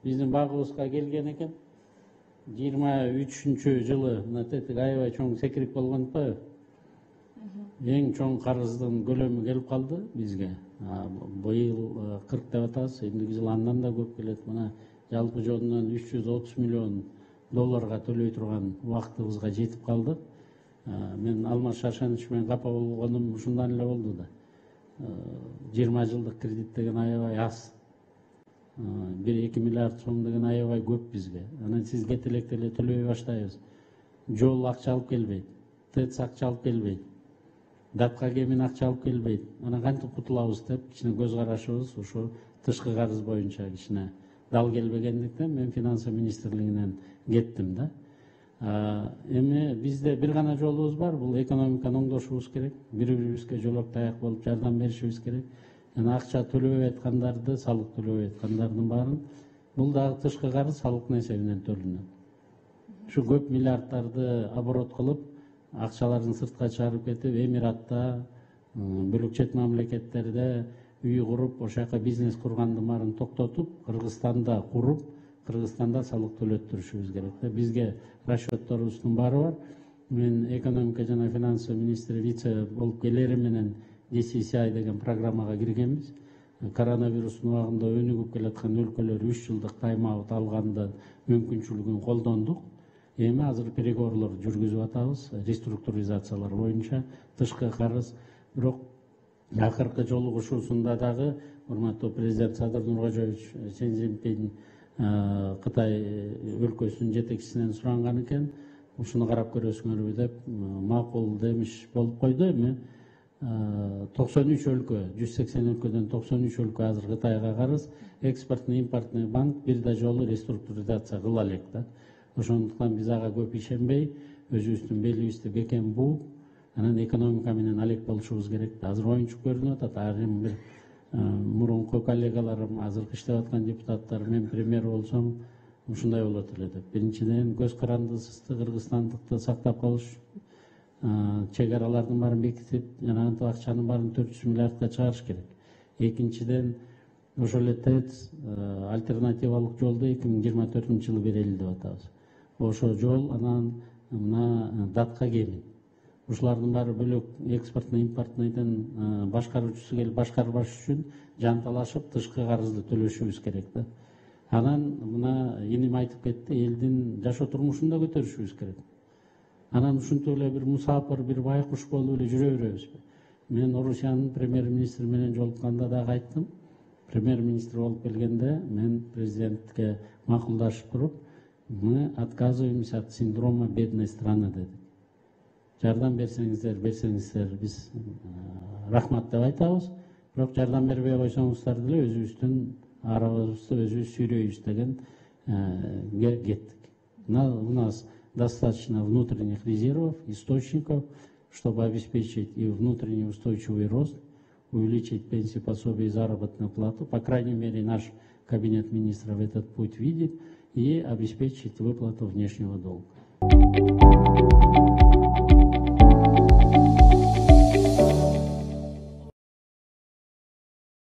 биздин багыбызга келген экен. 23 жылы мына тетик аябай чоң секирип болгон атпайбы? Эң чоң карыздын көлөмү келип калды бизге. Быйыл 40 деп атабыз, эндиги жыл андан да көп келет. Мына жалпы жонунан 330 миллион долларга төлөй турган убактыбызга жетип калды. Мен Алмаз Шаршенович менен капа болгонум ушундан эле болду да. 20 жылдык кредит деген аябай аз. 1-2 миллиард сом деген аябай көп бизге. Анан сиз кете электе эле төлөй баштайбыз. Жол акча алып келбейт, ТЭЦ акча алып келбейт, датка кемин акча алып келбейт. Анан кантип кутулабыз деп кичине көз карашыбыз ушу тышкы карыз боюнча кичине дал келбегендиктен мен финансы министрлигинен кеттим да. Эми бизде бир гана жолубуз бар, бул экономиканы оңдошубуз керек. Бири-бирибизге жолок таяк болуп жардам беришибиз керек. Жана акча төлөбөй аткандарды, салык төлөбөй аткандардын баарын бул дагы тышкы карыз салыктын эсебинен төлөнөт. Ушу көп миллиардтарды оборот кылып, акчаларын сыртка чыгарып кетип, Эмиратта, бөлөк чет мамлекеттерде үй куруп, ошол жака бизнес кургандын баарын токтотуп, Кыргызстанда куруп, Кыргызстанда салык төлөттүрүшүбүз керек. Бизге расчетторубуздун баары бар. Мен экономика жана финансы министри вице болуп келерим менен DCCI деген программага киргенбиз. Коронавирустун убагында өнүгүп келаткан өлкөлөр 3 жылдык тайм-аут алгандан мүмкүнчүлүгүн колдондук. Эми азыр переговорлор жүргүзүп атабыз, реструктуризациялар боюнча тышкы карыз. Бирок акыркы жолугушуусунда дагы урматтуу президент Садыр Нуркожоевич Си Цзиньпин Кытай өлкөсүнүн жетекчисинен суранган экен. Ушуну карап көрөсүңөрбү деп макул демиш болуп койду. Эми 93 өлкө, 180 өлкөдөн 93 өлкө азыр Кытайга карыз. Экспортный импортный банк бир да жолу реструктуризация кыла элек да. Ошондуктан биз ага көп ишенбей, өзүбүздүн белибизди бекем бууп, анан экономика менен алек болушубуз керек. Азыр оюнчук көрүнүп атат. Айрым бир мурунку коллегаларым, азыркы иштеп аткан депутаттар, мен премьер болсом ушундай болот эле деп. Биринчиден көз карандысызды, кыргызстандыкты сактап калыш, чек аралардын баарын бекитип, жана антип акчанын баарын 400 миллиардка чыгарыш керек. Экинчиден ошол эле ТЭЦ альтернативалык жолду 2024-жылы берели деп атабыз. Ошол жол анан мына датка кемин. Ушулардын баары бөлөк экспортный импортныйдын башкаруучусу келип башкарбаш үчүн жанталашып тышкы карызды төлөшүбүз керек да. Анан мына иним айтып кетти, элдин жашоо турмушун да көтөрүшүбүз керек. Анан ушинтип эле бир мусапыр, бир байкуш болуп эле жүрө беребизби? Мен Орусиянын премьер-министри менен жолукканда дагы айттым. Премьер-министр болуп келгенде мен президентке макулдашып туруп, мы отказываемся от синдрома бедной страны дедик. Жардам берсеңиздер, биз рахмат деп айтабыз. Бирок жардам бербей койсоңуздар деле өзүбүздүн арабызды өзүбүз сүйрөйбүз деген кеттик. У нас достаточно внутренних резервов, источников, чтобы обеспечить и внутренний устойчивый рост, увеличить пенсии, пособия и заработную плату. По крайней мере, наш кабинет министров этот путь видит, и обеспечить выплату внешнего долга.